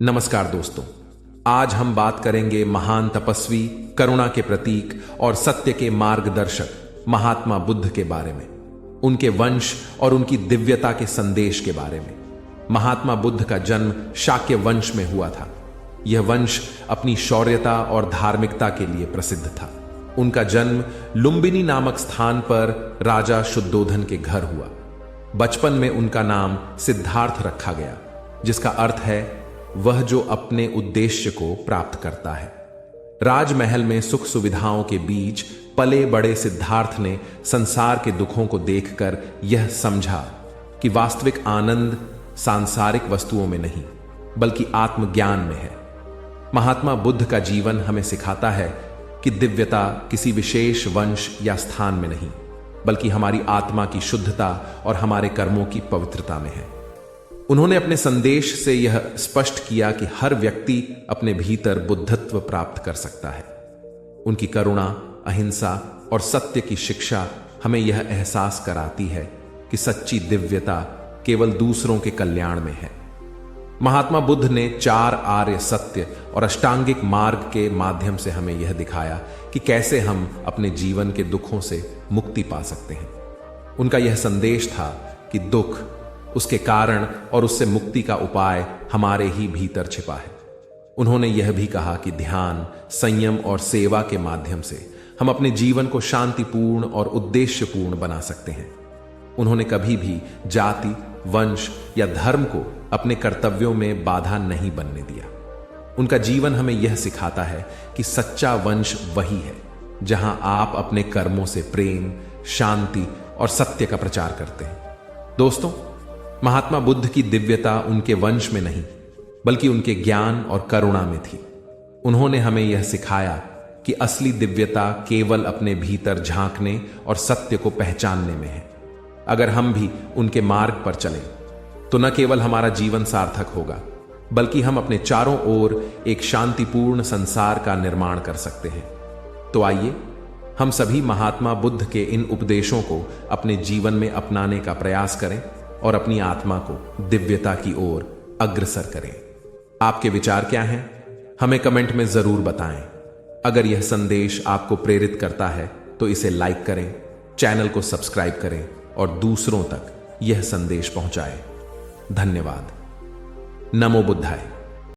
नमस्कार दोस्तों, आज हम बात करेंगे महान तपस्वी, करुणा के प्रतीक और सत्य के मार्गदर्शक महात्मा बुद्ध के बारे में, उनके वंश और उनकी दिव्यता के संदेश के बारे में। महात्मा बुद्ध का जन्म शाक्य वंश में हुआ था। यह वंश अपनी शौर्यता और धार्मिकता के लिए प्रसिद्ध था। उनका जन्म लुम्बिनी नामक स्थान पर राजा शुद्धोधन के घर हुआ। बचपन में उनका नाम सिद्धार्थ रखा गया, जिसका अर्थ है वह जो अपने उद्देश्य को प्राप्त करता है। राजमहल में सुख सुविधाओं के बीच पले बड़े सिद्धार्थ ने संसार के दुखों को देखकर यह समझा कि वास्तविक आनंद सांसारिक वस्तुओं में नहीं, बल्कि आत्मज्ञान में है। महात्मा बुद्ध का जीवन हमें सिखाता है कि दिव्यता किसी विशेष वंश या स्थान में नहीं, बल्कि हमारी आत्मा की शुद्धता और हमारे कर्मों की पवित्रता में है। उन्होंने अपने संदेश से यह स्पष्ट किया कि हर व्यक्ति अपने भीतर बुद्धत्व प्राप्त कर सकता है। उनकी करुणा, अहिंसा और सत्य की शिक्षा हमें यह एहसास कराती है कि सच्ची दिव्यता केवल दूसरों के कल्याण में है। महात्मा बुद्ध ने 4 आर्य सत्य और अष्टांगिक मार्ग के माध्यम से हमें यह दिखाया कि कैसे हम अपने जीवन के दुखों से मुक्ति पा सकते हैं। उनका यह संदेश था कि दुख, उसके कारण और उससे मुक्ति का उपाय हमारे ही भीतर छिपा है। उन्होंने यह भी कहा कि ध्यान, संयम और सेवा के माध्यम से हम अपने जीवन को शांतिपूर्ण और उद्देश्यपूर्ण बना सकते हैं। उन्होंने कभी भी जाति, वंश या धर्म को अपने कर्तव्यों में बाधा नहीं बनने दिया। उनका जीवन हमें यह सिखाता है कि सच्चा वंश वही है जहां आप अपने कर्मों से प्रेम, शांति और सत्य का प्रचार करते हैं। दोस्तों, महात्मा बुद्ध की दिव्यता उनके वंश में नहीं, बल्कि उनके ज्ञान और करुणा में थी। उन्होंने हमें यह सिखाया कि असली दिव्यता केवल अपने भीतर झांकने और सत्य को पहचानने में है। अगर हम भी उनके मार्ग पर चलें, तो न केवल हमारा जीवन सार्थक होगा, बल्कि हम अपने चारों ओर एक शांतिपूर्ण संसार का निर्माण कर सकते हैं। तो आइए हम सभी महात्मा बुद्ध के इन उपदेशों को अपने जीवन में अपनाने का प्रयास करें और अपनी आत्मा को दिव्यता की ओर अग्रसर करें। आपके विचार क्या हैं? हमें कमेंट में जरूर बताएं। अगर यह संदेश आपको प्रेरित करता है तो इसे लाइक करें, चैनल को सब्सक्राइब करें और दूसरों तक यह संदेश पहुंचाएं। धन्यवाद। नमो बुद्धाय।